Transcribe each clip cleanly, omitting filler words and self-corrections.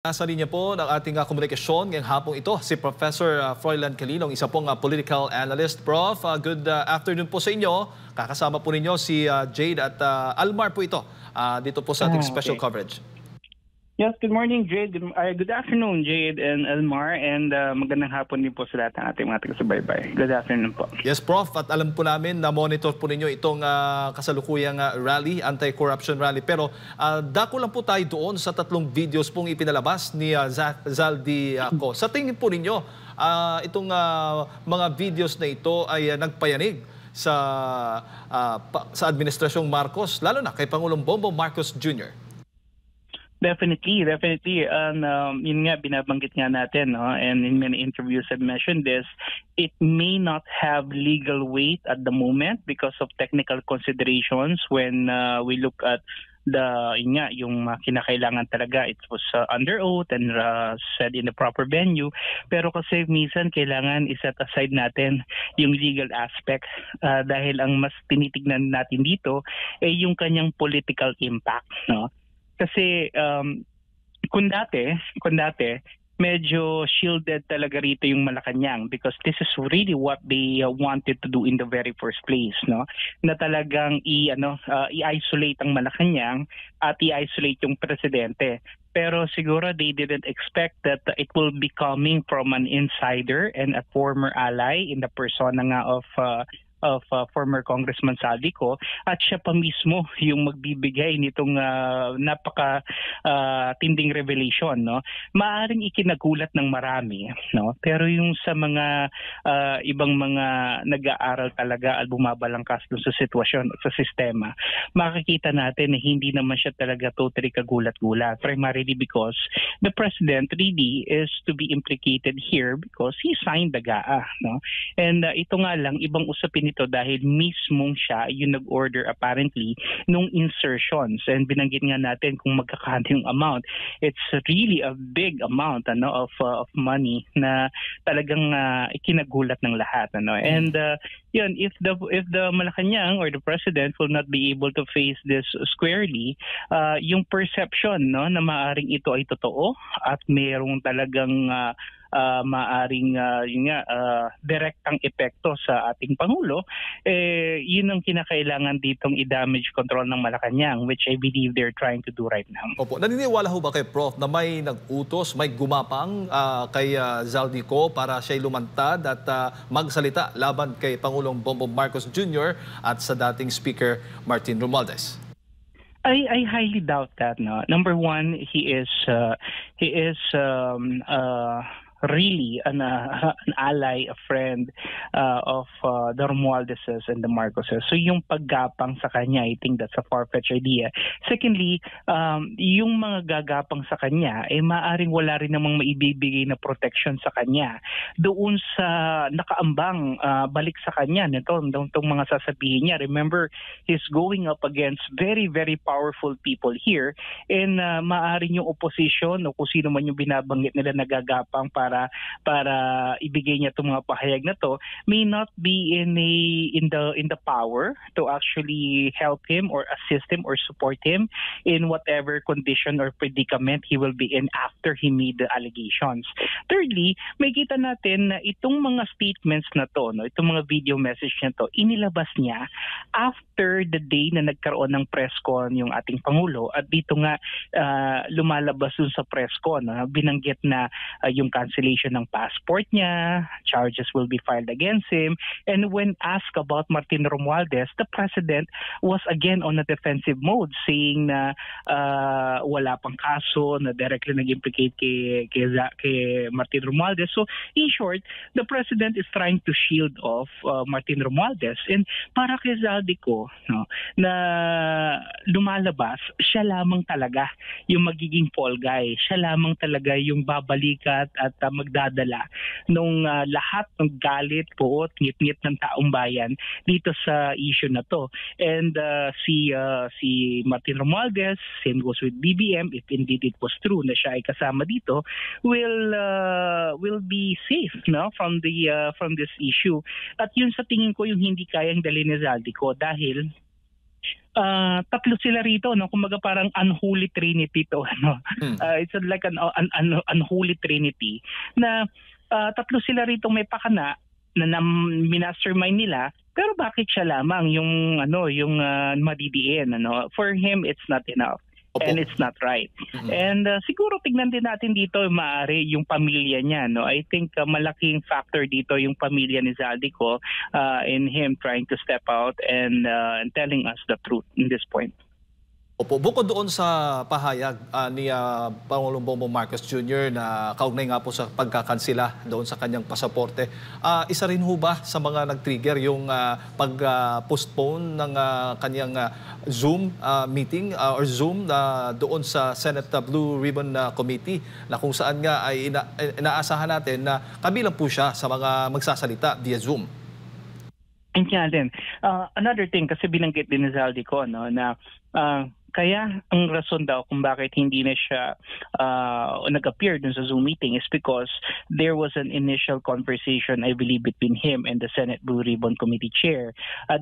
Nasa linya po ng ating komunikasyon ngayong hapong ito si Professor Froilan Calilong, isa pong political analyst. Prof, good afternoon po sa inyo. Kakasama po ninyo si Jade at Almar po ito dito po sa ating special Okay. coverage. Yes, good morning, Jade. Good afternoon, Jade and Elmar. And magandang hapon din po sa lahat ng ating mga taga-subaybay. Good afternoon po. Yes, Prof, at alam po namin na monitor po ninyo itong kasalukuyang rally, anti-corruption rally. Pero dako lang po tayo doon sa tatlong videos pong ipinalabas ni Zaldi Co. Sa tingin po ninyo, itong mga videos na ito ay nagpayanig sa Administrasyong Marcos, lalo na kay Pangulong Bongbong Marcos Jr.? Definitely. Yun nga, binabanggit nga natin, no? And in many interviews I've mentioned this, it may not have legal weight at the moment because of technical considerations when we look at yung kinakailangan talaga. It was under oath and said in the proper venue. Pero kasi minsan kailangan iset aside natin yung legal aspect dahil ang mas tinitignan natin dito ay yung kanyang political impact, no? Kasi kung dati medyo shielded talaga rito yung Malacanang because this is really what they wanted to do in the very first place, no? Na talagang i-isolate ang Malacanang at i-isolate yung presidente. Pero siguro they didn't expect that it will be coming from an insider and a former ally in the persona nga of former Congressman Zaldi Co, at siya pa mismo yung magbibigay nitong napaka tinding revelation, no? Maaring ikinagulat ng marami, no? Pero yung sa mga ibang mga nag-aaral talaga at bumabalangkas dun sa sitwasyon at sa sistema, makikita natin na hindi naman siya talaga totally kagulat-gulat, primarily because the president really is to be implicated here because he signed the GAA, no? And ito nga lang, ibang usapin ito dahil mismong siya yung nag-order apparently nung insertions, and binanggit nga natin kung magkakano yung amount. It's really a big amount of money na talagang ikinagulat ng lahat, and yun, if the Malacanang or the president will not be able to face this squarely, yung perception, no, na maaring ito ay totoo at mayroong talagang maaring direktang epekto sa ating Pangulo, yun ang kinakailangan ditong i-damage control ng Malacanang, which I believe they're trying to do right now. Opo, naniniwala ho ba kay Prof na may nag-utos, may gumapang kay Zaldi Co para siya'y lumantad at magsalita laban kay Pangulong Bongbong Marcos Jr. at sa dating Speaker Martin Romualdez? I highly doubt that. No, number one, he is really an ally, a friend of the Romualdeses and the Marcoses. So yung paggapang sa kanya, I think that's a far-fetched idea. Secondly, yung mga gagapang sa kanya, maaring wala rin namang maibibigay na protection sa kanya doon sa nakaambang balik sa kanya nitong mga sasabihin niya. Remember, he's going up against very, very powerful people here, and maaring yung opposition o kung sino man yung binabanggit nila nagagapang para ibigay niya itong mga pahayag na to may not be in the power to actually help him or assist him or support him in whatever condition or predicament he will be in after he made the allegations. Thirdly, may kita natin na itong mga statements na to, no, itong mga video message na to, inilabas niya after the day na nagkaroon ng press con yung ating Pangulo, at dito nga lumalabas dun sa press con, binanggit na yung cancellation ng passport niya, charges will be filed against him, and when asked about Martin Romualdez, the president was again on a defensive mode, saying na wala pang kaso na directly nag-implicate kay Martin Romualdez. So in short, the president is trying to shield off Martin Romualdez, and para kay Zaldi Co, no, na lumalabas, siya lamang talaga yung magiging fall guy, siya lamang talaga yung babalikat at magdadala nung lahat ng galit, puot, ngit-ngit ng taong bayan dito sa issue na to. And si Martin Romualdez, same goes with BBM, if indeed it was true na siya ay kasama dito, will be safe, no, from this issue. At yun sa tingin ko yung hindi kayang dalhin ni Zaldi Co, dahil Tatlo sila rito, no? Kumbaga parang unholy trinity to, no? It's like an unholy trinity na tatlo sila rito may pakana na minastermind nila, pero bakit siya lamang yung madidiin, ano? For him, it's not enough. Opo. And it's not right. And siguro tignan din natin dito maaari yung pamilya niya, no. I think malaking factor dito yung pamilya ni Zaldico in him trying to step out and telling us the truth in this point. Opo, bukod doon sa pahayag ni Pangulong Bongbong Marcos Jr. na kaugnay nga po sa pagkakansila doon sa kanyang pasaporte, isa rin ho ba sa mga nag-trigger yung pag-postpone ng kanyang Zoom meeting or Zoom doon sa Senate Blue Ribbon Committee na kung saan nga ay inaasahan natin na kabilang po siya sa mga magsasalita via Zoom? And yeah, then, another thing, kasi binanggit din ni Zaldico, no, na kaya ang rason daw kung bakit hindi na siya nag-appear dun sa Zoom meeting is because there was an initial conversation, I believe, between him and the Senate Blue Ribbon Committee Chair.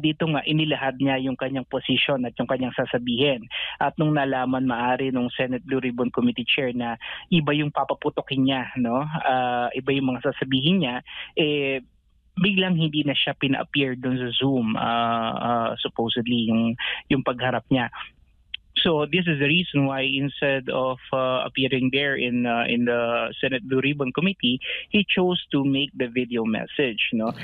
Dito nga, inilahad niya yung kanyang posisyon at yung kanyang sasabihin. At nung nalaman maari nung Senate Blue Ribbon Committee Chair na iba yung papaputokin niya, no? Iba yung mga sasabihin niya, biglang hindi na siya pina-appear dun sa Zoom, supposedly yung pagharap niya. So this is the reason why instead of appearing there in the Senate Blue Ribbon Committee, he chose to make the video message. No,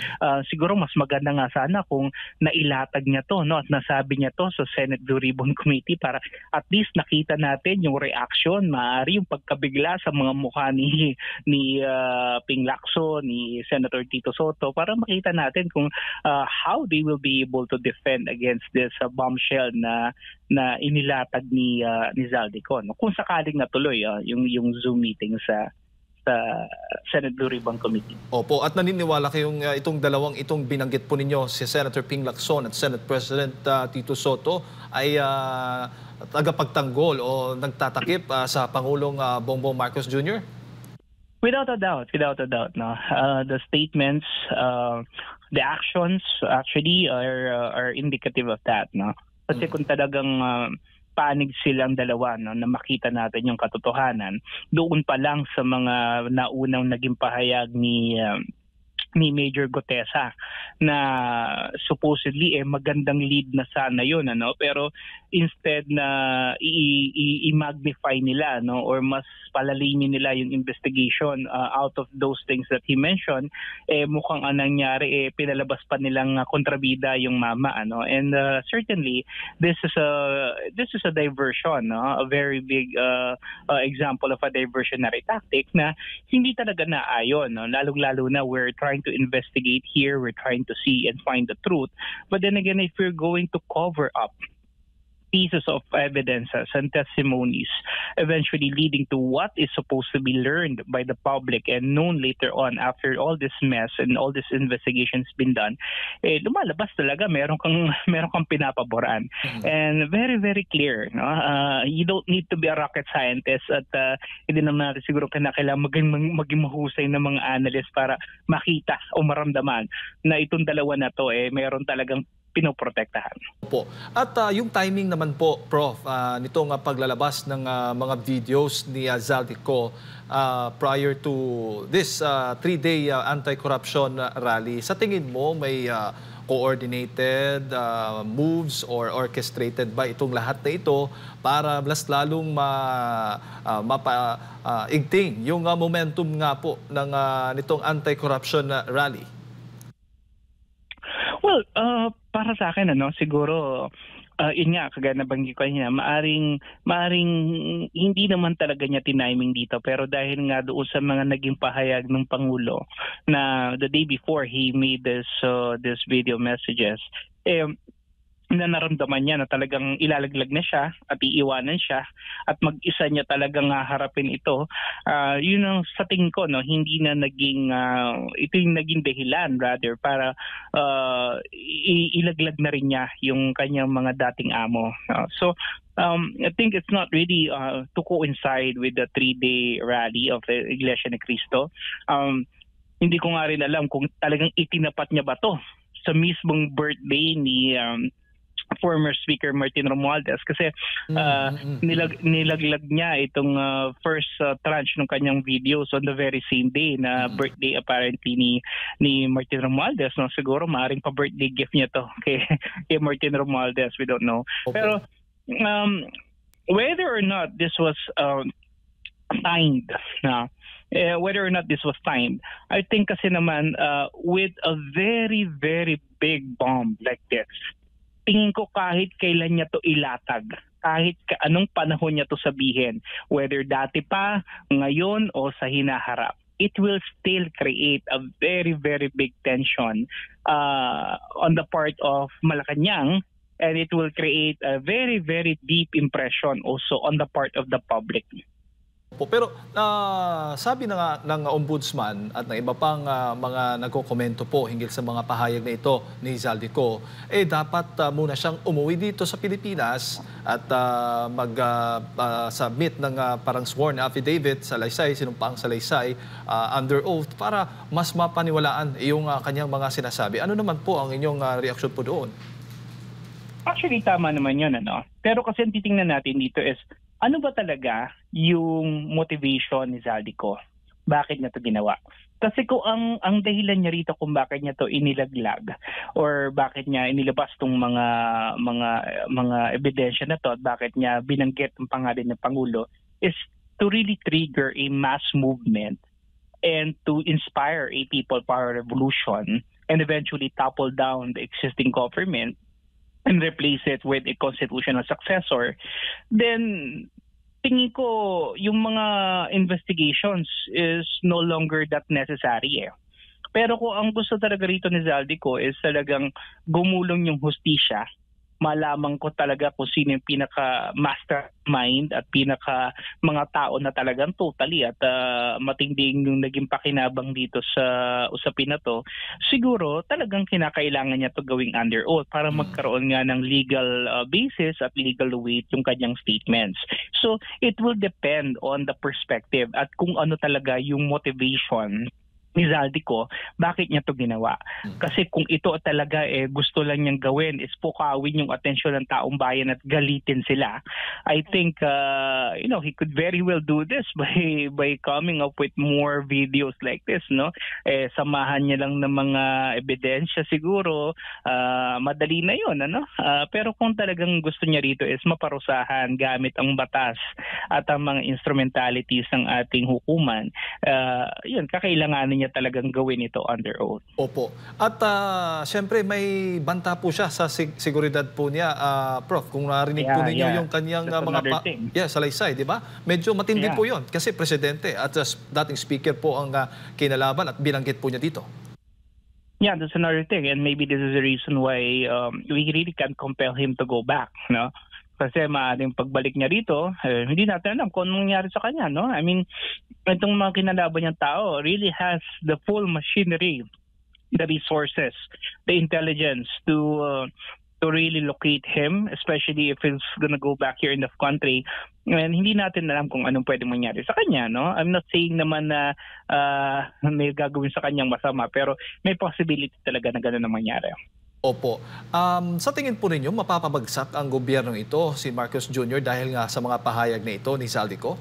siguro mas maganda nga sana kung nailatag niya to, no, at nasabi niya to sa Senate Blue Ribbon Committee para at least nakita natin yung reaction, maaari yung pagkabigla sa mga mukha ni Ping Lacson, ni Senator Tito Soto, para makita natin kung how they will be able to defend against this bombshell na inilatag ni Zaldico, no? Kung sakaling natuloy yung Zoom meeting sa Senate Blue Ribbon Committee. Opo, at naniniwala kayong itong binanggit po ninyo, si Senator Ping Lacson at Senate President Tito Soto ay tagapagtanggol o nagtatakip sa Pangulong Bongbong Marcos Jr.? Without a doubt, no. The statements, the actions actually are indicative of that, no. Kasi kung talagang panig silang dalawa, no, na makita natin yung katotohanan, doon pa lang sa mga naunang naging pahayag ni Major Gutesa na supposedly magandang lead na sana yun, ano, pero instead na i-magnify nila, no, or mas palalimin nila yung investigation out of those things that he mentioned, mukhang anong nangyari, pinalabas pa nilang kontrabida yung mama, ano. And certainly this is a diversion, no, a very big example of a diversionary tactic na hindi talaga naayon, no, lalong-lalo na we're trying to investigate here, we're trying to see and find the truth. But then again, if we're going to cover up pieces of evidences and testimonies, eventually leading to what is supposed to be learned by the public and known later on after all this mess and all this investigation's been done, lumalabas talaga meron kang pinapaboran. And very, very clear, no? You don't need to be a rocket scientist at hindi naman natin siguro kailangan maging mahusay na mga analyst para makita o maramdaman na itong dalawa na to meron talagang pinoprotektahan. Opo. At yung timing naman po, Prof, nitong paglalabas ng mga videos ni Zaldico prior to this 3-day anti-corruption rally, sa tingin mo may coordinated moves or orchestrated ba itong lahat na ito para mas lalong mapaigting yung momentum nga po ng nitong anti-corruption rally? Well, para sa akin, siguro, yun nga, kagaya na banggit ko niya, maaring hindi naman talaga niya tiniming dito. Pero dahil nga doon sa mga naging pahayag ng Pangulo na the day before he made this video messages, na naramdaman niya na talagang ilalaglag na siya at iiwanan siya at mag-isa niya talagang harapin ito, yun ang sa tingin ko, no, hindi na naging ito yung naging dahilan rather para ilaglag na rin niya yung kanyang mga dating amo. So I think it's not really to coincide with the 3-day rally of the Iglesia ni Cristo. Hindi ko nga rin alam kung talagang itinapat niya ba to sa mismong birthday former Speaker Martin Romualdez kasi nilaglag niya itong first tranche ng kanyang videos on the very same day na birthday apparently ni Martin Romualdez. No? Siguro maaaring pa-birthday gift niya to kay Martin Romualdez, we don't know. Opo. Pero whether or not this was timed, whether or not this was timed, I think kasi naman with a very, very big bomb like this, tingin ko kahit kailan niya to ilatag, kahit anong panahon niya to sabihin, whether dati pa, ngayon, o sa hinaharap, it will still create a very, very big tension on the part of Malacanang, and it will create a very, very deep impression also on the part of the public. Pero sabi na nga ng ombudsman at ng iba pang mga nagkokomento po hinggil sa mga pahayag na ito ni Zaldico, dapat muna siyang umuwi dito sa Pilipinas at mag-submit ng parang sworn affidavit sa Salaysay, sinumpaang Salaysay under oath para mas mapaniwalaan yung kanyang mga sinasabi. Ano naman po ang inyong reaksyon po doon? Actually, tama naman yun. Pero kasi ang titingnan natin dito is, ano ba talaga yung motivation ni Zaldico? Bakit niya to ginawa? Kasi kung ang dahilan niya rito kung bakit niya to inilaglag or bakit niya inilabas tong mga ebidensya na to at bakit niya binanggit ang pangalan ng Pangulo is to really trigger a mass movement and to inspire a people power revolution and eventually topple down the existing government and replace it with a constitutional successor, then tingin ko yung mga investigations is no longer that necessary. Pero kung ang gusto talaga rito ni Zaldico is talagang gumulong yung hustisya, malaman ko talaga kung sino yung pinaka-mastermind at pinaka mga tao na talagang totally at matinding yung naging pakinabang dito sa usapin na to, siguro talagang kinakailangan niya to gawing under oath para magkaroon nga ng legal basis at legal weight yung kanyang statements. So it will depend on the perspective at kung ano talaga yung motivation ni Zaldico, bakit niya to ginawa? Kasi kung ito talaga gusto lang niyang gawin is pukawin yung atensyon ng taong bayan at galitin sila, I think he could very well do this by coming up with more videos like this, no? Samahan niya lang ng mga ebidensya siguro, madali na 'yon, ano? Pero kung talagang gusto niya rito is maparusahan gamit ang batas at ang mga instrumentalities ng ating hukuman, yun kakailanganin niya talagang gawin ito under oath. Opo. At siyempre may banta po siya sa seguridad po niya, Prof. Kung narinig po ninyo yung kanyang mga salaysay, di ba? Medyo matindi po yun kasi presidente at dating speaker po ang kinalaban at binanggit po niya dito. Yeah, that's another thing, and maybe this is the reason why we really can't compel him to go back, no? Kasi maaaring pagbalik niya rito, hindi natin alam kung anong nangyari sa kanya, no? I mean, itong mga kinalaban niyang tao really has the full machinery, the resources, the intelligence to really locate him, especially if he's gonna go back here in the country. And hindi natin alam kung anong pwedeng mangyari sa kanya, no? I'm not saying naman na may gagawin sa kanyang masama, pero may possibility talaga na gano'n na mangyari. Opo. Sa tingin po ninyo, mapapabagsak ang gobyernong ito, si Marcos Jr., dahil nga sa mga pahayag na ito ni Zaldico?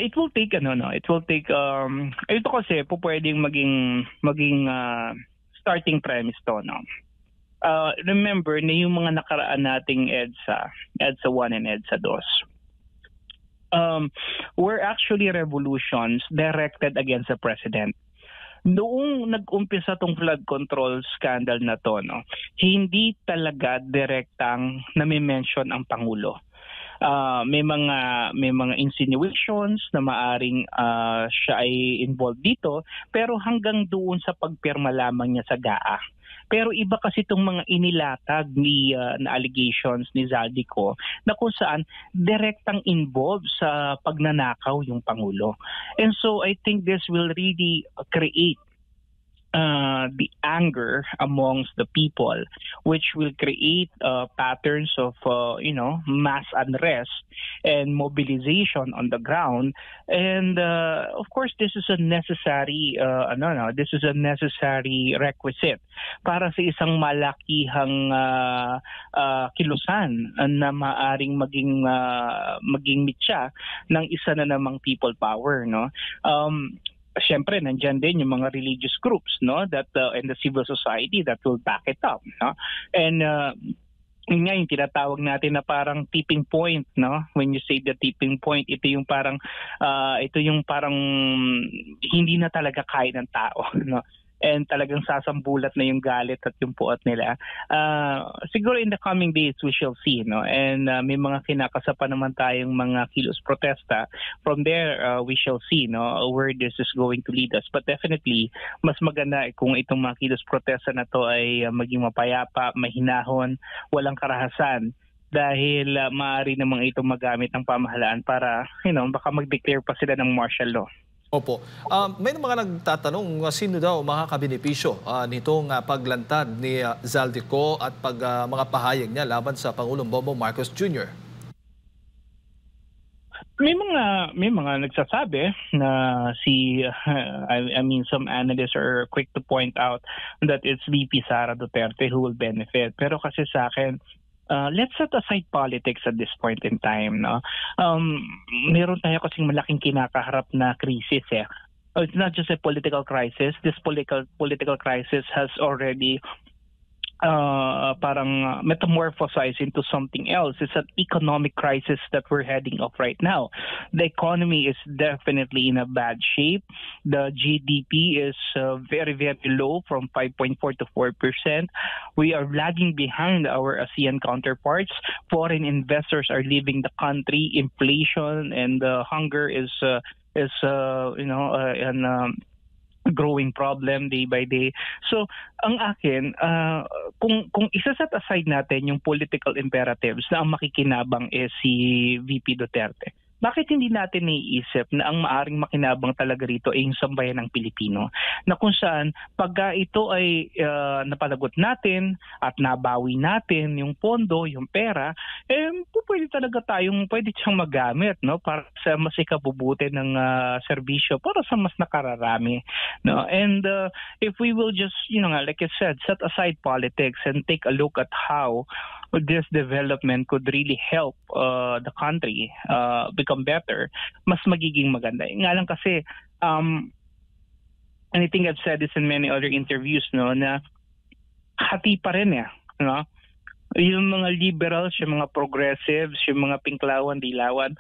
It will take, ito kasi po pwedeng maging starting premise to, no? Remember na yung mga nakaraan nating EDSA 1 and EDSA 2, were actually revolutions directed against the president. Noong nag-umpisa tong flood control scandal na to, no, hindi talaga direktang nami-mention ang Pangulo. May mga insinuations na maaring siya ay involved dito, pero hanggang doon sa pagpirma lamang niya sa GAA. Pero iba kasi itong mga inilatag na allegations ni Zaldico na kung saan direktang involved sa pagnanakaw yung Pangulo. And so I think this will really create the anger amongst the people, which will create patterns of mass unrest and mobilization on the ground. And of course, this is a necessary this is a necessary requisite para sa isang malakihang kilusan na maaring maging mitya ng isa na namang people power, no. Siyempre nandiyan din yung mga religious groups, no, that and the civil society that will back it up, no. And yun nga yung tinatawag natin na parang tipping point, no. When you say the tipping point, ito yung parang hindi na talaga kaya ng tao, no. And talagang sasambulat na yung galit at yung puot nila. Siguro in the coming days we shall see, no. And may mga kinakasapa naman tayong mga kilos protesta. From there we shall see, no, where this is going to lead us. But definitely mas maganda kung itong mga kilos protesta na to ay maging mapayapa, mahinahon, walang karahasan. Dahil maaari namang itong magamit ng pamahalaan para, baka mag-declare pa sila ng martial law. Opo. May mga nagtatanong sino daw makakabenepisyo nitong paglantad ni Zaldico at mga pahayag niya laban sa Pangulong Bongbong Marcos Jr. May mga nagsasabi na some analysts are quick to point out that it's VP Sara Duterte who will benefit. Pero kasi sa akin, let's set aside politics at this point in time, no. Meron tayo kasing malaking kinakaharap na krisis eh. It's not just a political crisis. This political crisis has already parang metamorphosized into something else. It's an economic crisis that we're heading off right now. The economy is definitely in a bad shape. The GDP is very, very low, from 5.4 to 4%. We are lagging behind our ASEAN counterparts. Foreign investors are leaving the country. Inflation and hunger is growing problem day by day. So, ang akin, kung isa-set aside natin yung political imperatives na ang makikinabang si VP Duterte, bakit hindi natin naiisip na ang maaring makinabang talaga rito ay yung sambayan ng Pilipino? Na kung saan, pagka ito ay napalagot natin at nabawi natin yung pondo, yung pera, pwede siyang magamit, no, para sa mas ikabubuti ng serbisyo, para sa mas nakararami, no. And if we will just, like I said, set aside politics and take a look at how this development could really help the country become better, mas magiging maganda. Nga lang kasi, and I think I've said this in many other interviews, no, na hati pa rin no? Yung mga liberals, yung mga progressives, yung mga pinklawan, dilawan,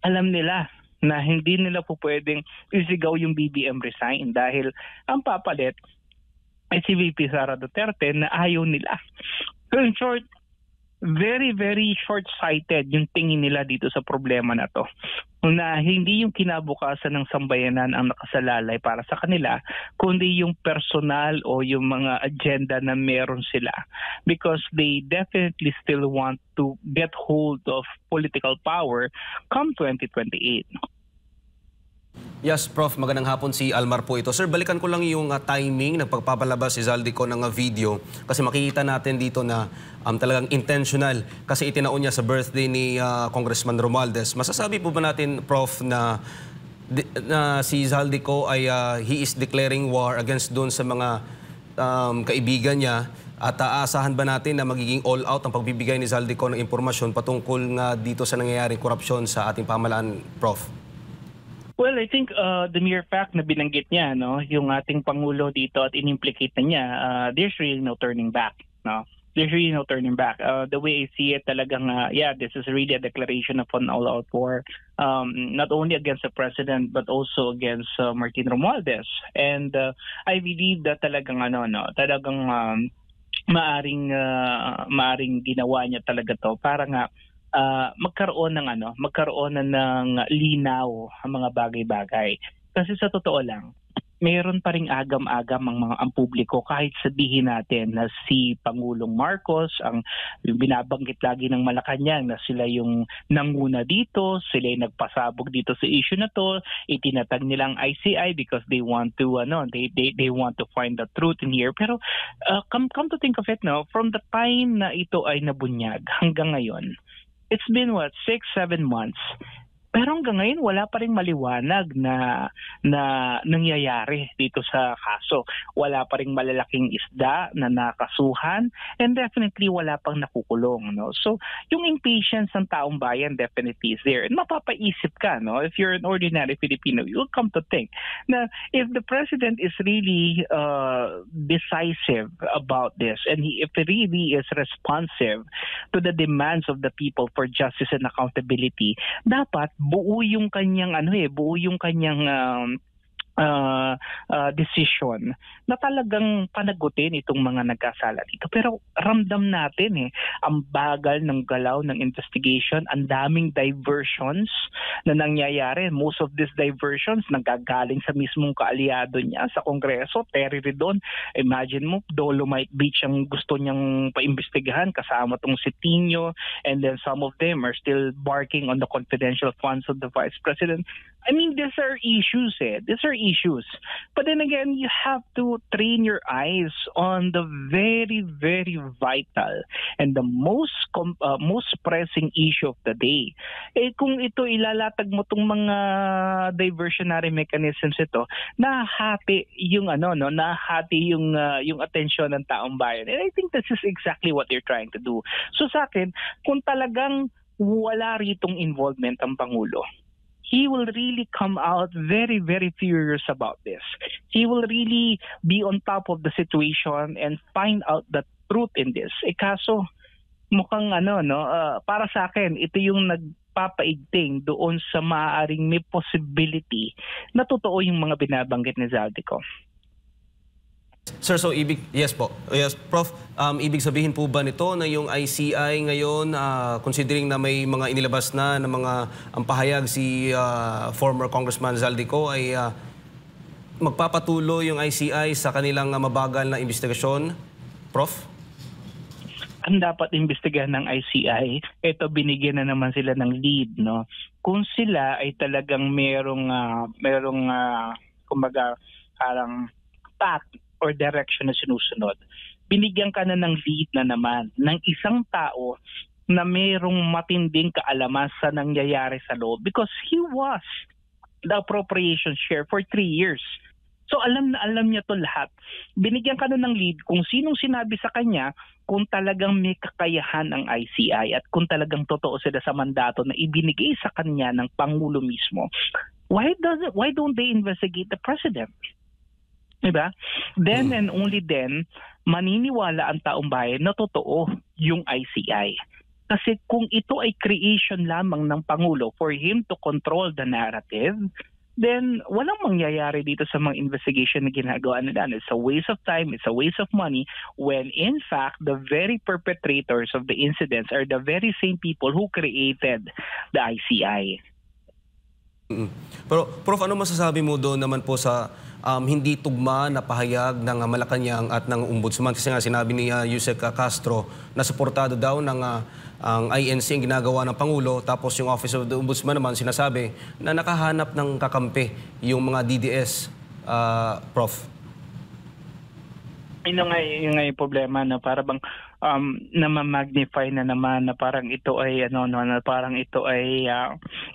alam nila na hindi nila po pwedeng isigaw yung BBM resign dahil ang papalit ay si VP Sara Duterte na ayaw nila. So in short, very, very short-sighted yung tingin nila dito sa problema na to. Na hindi yung kinabukasan ng sambayanan ang nakasalalay para sa kanila, kundi yung personal o yung mga agenda na meron sila. Because they definitely still want to get hold of political power come 2028. Yes, Prof. Magandang hapon, si Almar po ito. Sir, balikan ko lang yung timing ng pagpapalabas si Zaldico ng video kasi makikita natin dito na talagang intentional kasi itinaon niya sa birthday ni Congressman Romualdez. Masasabi po ba natin, Prof, na si Zaldico ay he is declaring war against doon sa mga kaibigan niya at aasahan ba natin na magiging all-out ang pagbibigay ni Zaldico ng impormasyon patungkol nga dito sa nangyayaring korupsyon sa ating pamahalaan, Prof? Well, I think the mere fact na binanggit niya, no, yung ating Pangulo dito at inimplicate na niya, there's really no turning back, no. There's really no turning back. The way I see it, talagang, this is really a declaration of an all-out war, not only against the president but also against Martin Romualdez. And I believe that talagang maaring ginawa niya talaga to para nga magkaroon ng linaw ang mga bagay-bagay. Kasi sa totoo lang, meron pa ring agam-agam ang publiko kahit sabihin natin na si Pangulong Marcos yung binabanggit lagi ng Malacanang na sila yung nanguna dito, sila yung nagpasabog dito sa issue na to, itinatag nilang ICI because they want to they want to find the truth in here. Pero come to think of it, no, from the time na ito ay nabunyag hanggang ngayon, it's been 6-7 months. Pero hanggang ngayon, wala pa rin maliwanag na nangyayari dito sa kaso. Wala pa rin malalaking isda na nakasuhan, and definitely wala pang nakukulong. No? So, yung impatience ng taong bayan definitely is there. And mapapaisip ka, no? If you're an ordinary Filipino, you'll come to think na if the president is really decisive about this, and if he really is responsive to the demands of the people for justice and accountability, dapat buo yung kanyang decision na talagang panagutin itong mga nagkasala dito. Pero ramdam natin ang bagal ng galaw ng investigation, ang daming diversions na nangyayari. Most of these diversions nanggagaling sa mismong kaalyado niya sa Kongreso, Terry Ridon. Imagine mo, Dolomite Beach ang gusto niyang paimbestigahan kasama tong si Tino, and then some of them are still barking on the confidential funds of the Vice President. I mean, these are issues. These are issues. But then again, you have to train your eyes on the very, very vital and the most pressing issue of the day. Kung ito ilalatag mo tong mga diversionary mechanisms ito, nahati yung yung atensyon ng taong bayan. And I think this is exactly what they're trying to do. So sa akin, kung talagang wala ritong involvement ang Pangulo, he will really come out very, very furious about this. He will really be on top of the situation and find out the truth in this. Kaso, mukhang para sa akin, ito yung nagpapaigting doon sa maaaring may possibility na totoo yung mga binabanggit ni Zaldico. Sir, so yes po. Yes, Prof, ibig sabihin po ba nito na yung ICI ngayon, considering na may mga inilabas na mga ang pahayag si former Congressman Zaldico, ay magpapatuloy yung ICI sa kanilang mabagal na investigasyon? Prof? Ang dapat imbestigahan ng ICI, ito binigyan na naman sila ng lead, no? Kung sila ay talagang merong kumbaga parang path or direction na sinusunod, binigyan ka na ng lead na naman ng isang tao na merong matinding kaalaman sa nangyayari sa loob, because he was the appropriation chair for 3 years. So alam niya to lahat. Binigyan ka na ng lead kung sinong sinabi sa kanya kung talagang may kakayahan ang ICI at kung talagang totoo sila sa mandato na ibinigay sa kanya ng Pangulo mismo. Why don't they investigate the president? Diba? Then and only then, maniniwala ang taong bayan na totoo yung ICI. Kasi kung ito ay creation lamang ng Pangulo for him to control the narrative, then walang mangyayari dito sa mga investigation na ginagawa nila. It's a waste of time, it's a waste of money, when in fact, the very perpetrators of the incidents are the very same people who created the ICI. Pero Prof, ano masasabi mo doon naman po sa hindi tugma na pahayag ng Malacanang at ng Ombudsman? Kasi nga sinabi ni Yusek Castro na suportado daw ng ang INC ang ginagawa ng Pangulo, tapos yung Office of the Ombudsman naman sinasabi na nakahanap ng kakampi yung mga DDS, Prof. Yun nga yung problema na parang na-magnify na naman na parang ito ay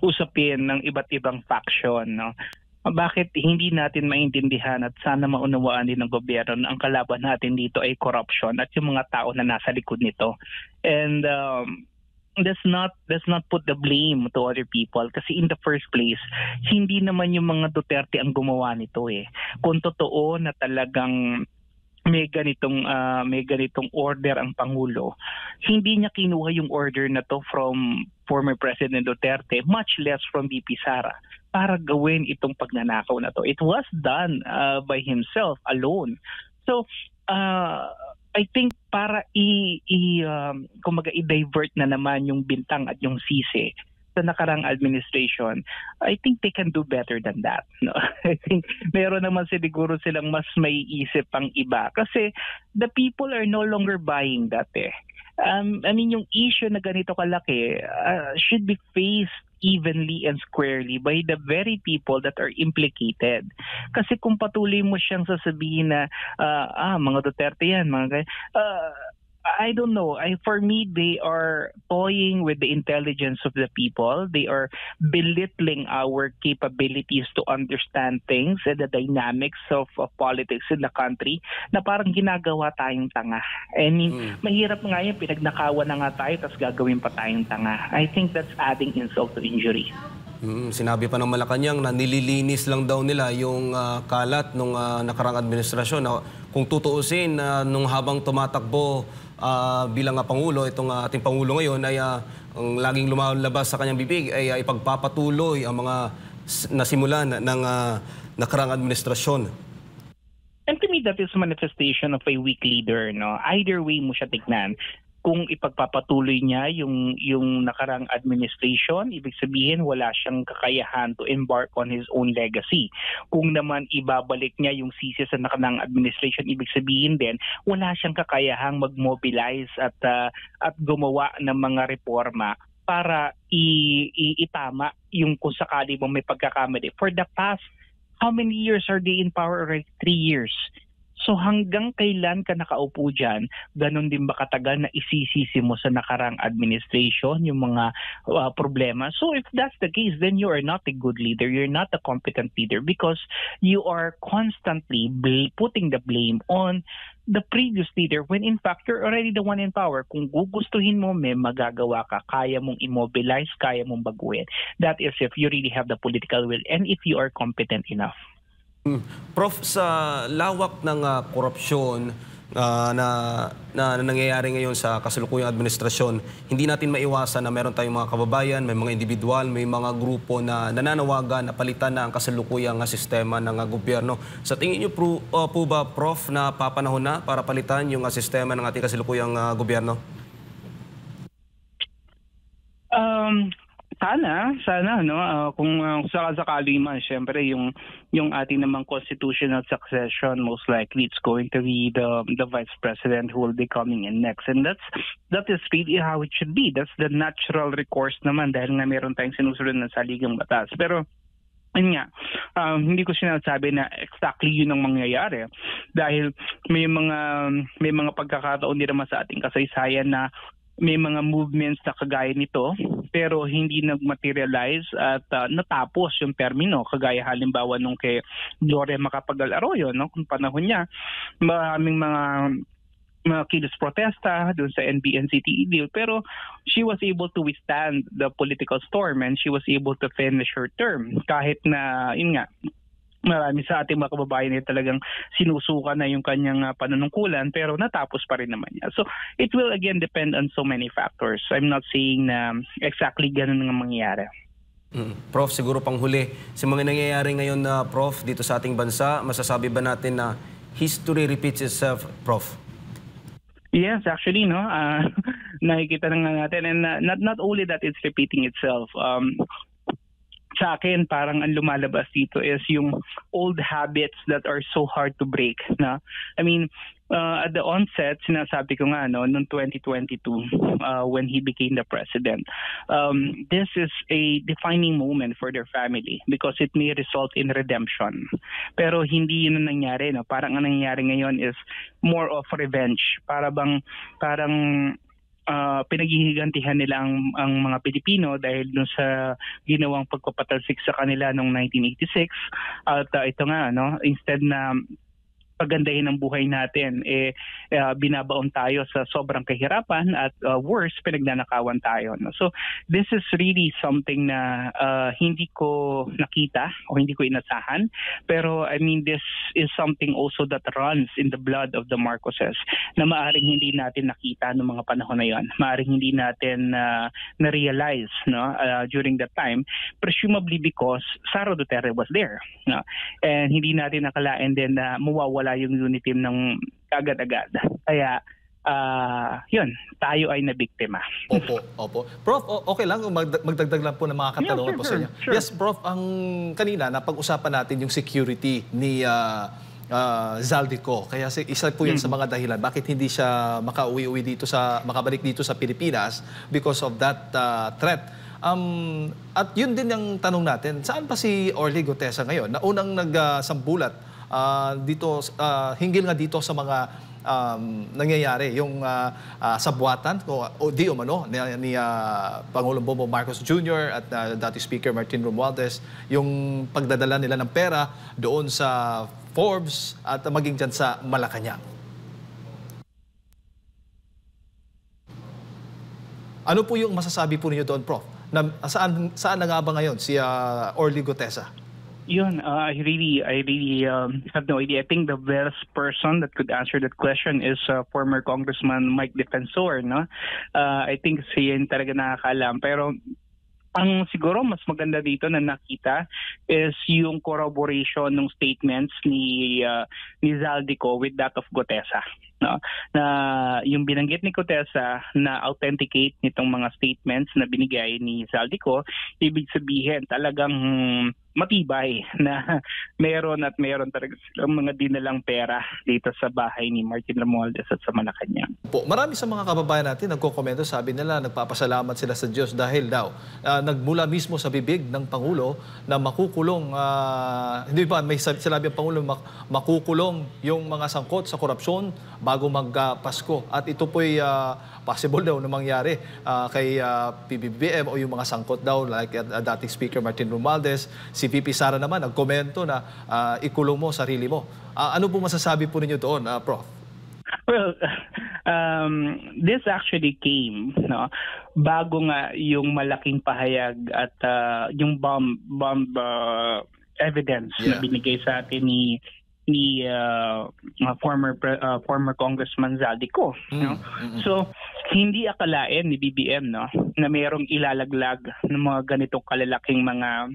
usapin ng iba't ibang faction, no? Bakit hindi natin maintindihan at sana maunawaan din ng gobyerno na ang kalaban natin dito ay corruption at yung mga tao na nasa likod nito. And let's not put the blame to other people, kasi in the first place, hindi naman yung mga Duterte ang gumawa nito eh. Kung totoo na talagang may ganitong order ang Pangulo, hindi niya kinuha yung order na to from former President Duterte, much less from VP Sara, para gawin itong pagnanakaw na to. It was done by himself alone. So I think para i-divert na naman yung bintang at yung sisi sa nakarang administration, I think they can do better than that. No? I think meron naman siguro silang mas may isip pang iba kasi the people are no longer buying that eh. I mean, yung issue na ganito kalaki should be faced evenly and squarely by the very people that are implicated. Kasi kung patuloy mo siyang sasabihin na mga Duterte yan, mga I don't know. For me, they are toying with the intelligence of the people. They are belittling our capabilities to understand things and the dynamics of politics in the country na parang ginagawa tayong tanga. I mean, mahirap nga yan, pinagnakawan na nga tayo tapos gagawin pa tayong tanga. I think that's adding insult to injury. Sinabi pa ng Malacanang na nililinis lang daw nila yung kalat nung nakarang administrasyon. Kung tutuusin, nung habang tumatakbo bilang Pangulo, itong ating Pangulo ngayon ay ang laging lumalabas sa kanyang bibig ay ipagpapatuloy ang mga nasimulan ng nakarang administrasyon. And to me, that is manifestation of a weak leader. No? Either way mo siya tignan. Kung ipagpapatuloy niya yung nakarang administration, ibig sabihin wala siyang kakayahan to embark on his own legacy. Kung naman ibabalik niya yung sisi sa nakarang administration, ibig sabihin din wala siyang kakayahang mag-mobilize at gumawa ng mga reforma para itama yung kung sakali mong may pagkakamali. For the past, how many years are they in power already? 3 years. So hanggang kailan ka nakaupo dyan, ganun din ba katagal na isisisi mo sa nakarang administration yung mga problema? So if that's the case, then you are not a good leader. You're not a competent leader because you are constantly putting the blame on the previous leader when in fact you're already the one in power. Kung gugustuhin mo, may magagawa ka. Kaya mong immobilize, kaya mong baguhin. That is if you really have the political will and if you are competent enough. Prof, sa lawak ng korupsyon na nangyayari ngayon sa kasalukuyang administrasyon, hindi natin maiwasan na meron tayong mga kababayan, may mga individual, may mga grupo na nananawagan na palitan na ang kasalukuyang sistema ng gobyerno. Sa tingin niyo po ba, Prof, na papanahon na para palitan yung sistema ng ating kasalukuyang gobyerno? Sana no kung sakali man syempre yung ating namang constitutional succession, most likely it's going to be the vice president who will be coming in next, and that is really how it should be. That's the natural recourse naman dahil nga meron tayong sinusunod na saligang batas. Pero yun nga, hindi ko sinasabi na exactly yun ang mangyayari dahil may mga pagkakataon din naman sa ating kasaysayan na may mga movements na kagaya nito pero hindi nag-materialize at natapos yung termino. Kagaya halimbawa nung kay Gloria Macapagal Arroyo, no? Kung panahon niya, maraming mga kilos protesta doon sa NBNCTE deal, pero she was able to withstand the political storm and she was able to finish her term kahit na, yun nga, marami sa ating mga kababayan ay talagang sinusuka na yung kanyang panunungkulan pero natapos pa rin naman niya. So it will again depend on so many factors. I'm not saying na exactly ganun ang mangyayari. Prof, siguro pang huli, sa mga nangyayari ngayon na Prof dito sa ating bansa, masasabi ba natin na history repeats itself, Prof? Yes, actually, no. Nakikita na nga natin and not only that it's repeating itself. Sa akin, parang ang lumalabas dito is yung old habits that are so hard to break. Na? I mean, at the onset, sinasabi ko nga, no, noong 2022, when he became the president, this is a defining moment for their family because it may result in redemption. Pero hindi yun ang nangyari. No? Parang ang nangyari ngayon is more of revenge. Parang pinaghihigantihan nila ang mga Pilipino dahil dun sa ginawang pagpapatalsik sa kanila noong 1986 at ito nga no, instead na pagandahin ang buhay natin, binabaon tayo sa sobrang kahirapan at worse, pinagnanakawan tayo. No? So this is really something na hindi ko nakita o hindi ko inasahan. Pero I mean, this is something also that runs in the blood of the Marcoses na maaring hindi natin nakita noong mga panahon na yon. Maaring hindi natin na-realize no, during that time, presumably because Sara Duterte was there. No? And hindi natin nakalain din na mawawala yung unity ng agad-agad. Kaya yun, tayo ay nabiktima. Opo. Prof, okay lang kung magdagdag lang po ng mga katanungan po sa inyo. Sure. Yes, Prof, ang kanina napag-usapan natin yung security ni Zaldico. Kaya isa po yan sa mga dahilan bakit hindi siya makabalik dito sa Pilipinas because of that threat. At yun din ang tanong natin, saan pa si Orly Gutesa ngayon? Na unang nagsambulat dito, hinggil nga dito sa mga nangyayari, yung sabwatan o di umano ni Pangulong Bongbong Marcos Jr. at dati Speaker Martin Romualdez, yung pagdadala nila ng pera doon sa Forbes at maging dyan sa Malacanang. Ano po yung masasabi po ninyo doon, Prof? Saan na nga ba ngayon si Orly Gutesa? Yun, I really have no idea. I think the best person that could answer that question is former Congressman Mike Defensor, no? I think siya yun talaga nakakaalam. Pero ang siguro mas maganda dito na nakita is yung corroboration ng statements ni Zaldico with that of Gutesa. No? Na yung binanggit ni Gutesa na authenticate nitong mga statements na binigay ni Zaldico, ibig sabihin talagang matibay na meron talaga silang mga dinalang pera dito sa bahay ni Martin Romualdez at sa Malacanang. Marami sa mga kababayan natin nagko-komento, sabi nila nagpapasalamat sila sa Diyos dahil daw nagmula mismo sa bibig ng Pangulo na makukulong, hindi ba may sinabi ang Pangulo makukulong yung mga sangkot sa korupsyon bago magpasko. At ito po'y possible daw na mangyari kay PBBM o yung mga sangkot daw like dating Speaker Martin Romualdez. Si VP Sara naman nagkomento na ikulong mo sarili mo. Ano po masasabi po ninyo doon, Prof? Well, this actually came bago nga yung malaking pahayag at yung bomb evidence na binigay sa atin ni former Congressman Zaldico. So hindi akalain ni BBM na mayroong ilalaglag ng mga ganitong kalalaking mga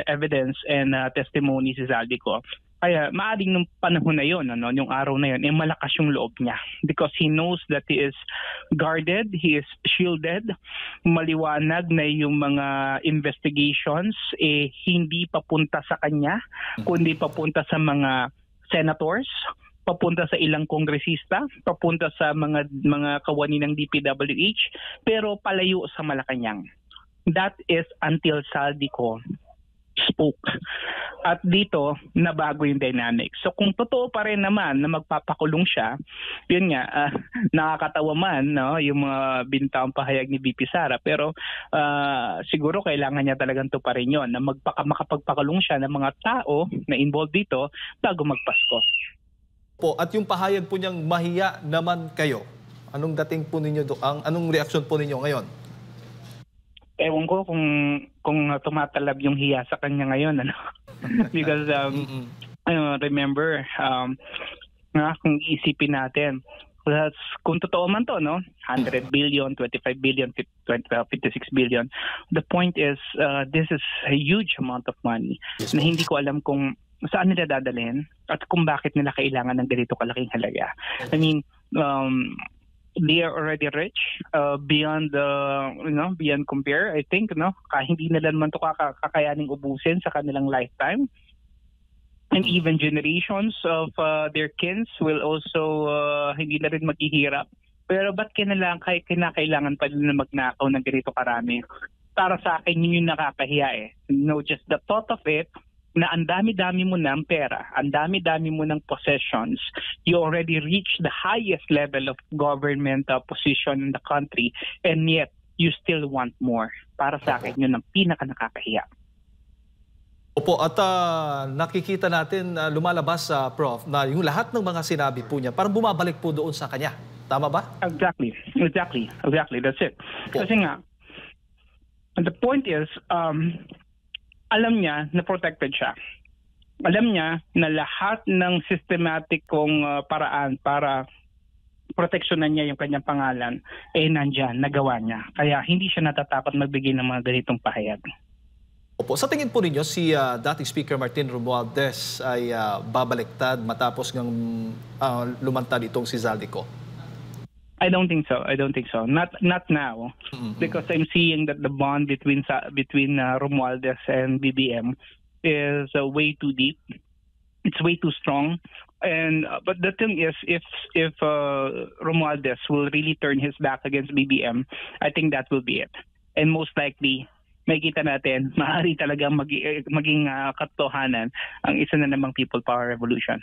evidence and testimony si Zaldico. Kaya maaring nung panahon na yon, yung araw na yon, malakas yung loob niya because he knows that he is guarded, he is shielded, maliwanag na yung mga investigations hindi papunta sa kanya, kundi papunta sa mga senators, papunta sa ilang kongresista, papunta sa mga kawani ng DPWH, pero palayo sa Malacanang. That is until Zaldico spoke. At dito, nabago yung dynamics. So kung totoo pa rin naman na magpapakulong siya, yun nga, nakakatawa man yung mga bintang pahayag ni VP Sara, pero siguro kailangan niya talagang tuparin yun, na makapagpakulong siya ng mga tao na involved dito bago magpasko. At yung pahayag po niyang mahiya naman kayo, anong dating po ninyo anong reaksyon po ninyo ngayon? Ewan ko kung tumatalab yung hiya sa kanya ngayon, because remember kung isipin natin, kung totoo man to, 100 billion, 25 billion, 56 billion. The point is, this is a huge amount of money na hindi ko alam kung saan nila dadalhin at kung bakit nila kailangan ng ganito kalaking halaga. I mean, they are already rich beyond beyond compare, I think, hindi nila naman to kakayaning ubusin sa kanilang lifetime. And even generations of their kids will also hindi na rin maghihirap. Pero ba't kinakailangan pa nila magnakaw ng ganito karami? Para sa akin, yun yung nakakahiya just the thought of it, na ang dami-dami mo ng pera, ang dami-dami mo ng possessions, you already reached the highest level of government position in the country, and yet you still want more. Para sa akin, yun ang pinaka-nakakahiya. Opo, at nakikita natin lumalabas, Prof, na yung lahat ng mga sinabi po niya, parang bumabalik po doon sa kanya. Tama ba? Exactly. That's it. Kasi nga, the point is, alam niya na protected siya. Alam niya na lahat ng systematic kong paraan para proteksyonan niya yung kanyang pangalan nandyan, nagawa niya. Kaya hindi siya natatakot magbigay ng mga ganitong pahayag. Opo, sa tingin po ninyo, si dating Speaker Martin Romualdez ay babaliktad matapos ng lumantad itong si Zaldico? I don't think so. I don't think so. Not now, because I'm seeing that the bond between Romualdez and BBM is way too deep. It's way too strong. And but the thing is, if Romualdez will really turn his back against BBM, I think that will be it. And most likely, makikita natin, maaari talagang maging katotohanan ang isa na namang People Power Revolution.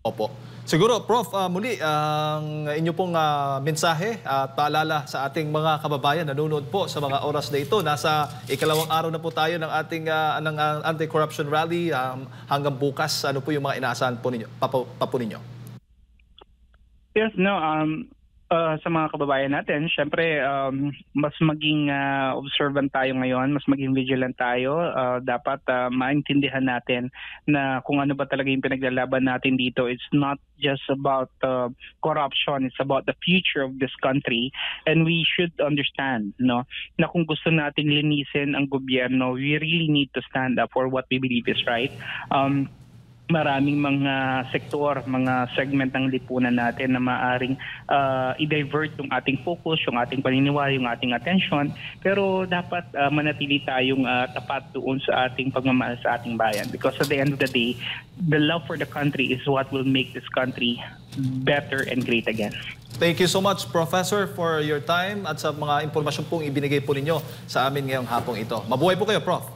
Opo. Siguro, Prof, muli, ang inyo pong mensahe at paalala sa ating mga kababayan nanonood po sa mga oras na ito. Nasa ikalawang araw na po tayo ng ating anti-corruption rally. Hanggang bukas, ano po yung mga inaasahan po ninyo, pa po ninyo? Yes, no, sa mga kababayan natin, syempre mas maging observant tayo ngayon, mas maging vigilant tayo. Dapat maintindihan natin na kung ano ba talaga yung pinaglalaban natin dito. It's not just about corruption, it's about the future of this country. And we should understand, no, na kung gusto nating linisin ang gobyerno, we really need to stand up for what we believe is right. Maraming mga sektor, mga segment ng lipunan natin na maaring i-divert yung ating focus, yung ating paniniwala, yung ating attention. Pero dapat manatili tayong tapat doon sa ating pagmamahal sa ating bayan. Because at the end of the day, the love for the country is what will make this country better and great again. Thank you so much, Professor, for your time at sa mga impormasyon pong ibinigay po ninyo sa amin ngayong hapong ito. Mabuhay po kayo, Prof.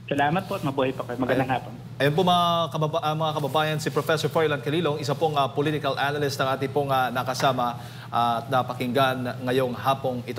Salamat po at mabuhay pa kayo. Magandang hapon. Ayun po mga kababayan, si Professor Froilan Calilong, isa pong political analyst ng ating pong nakasama at napakinggan ngayong hapong ito.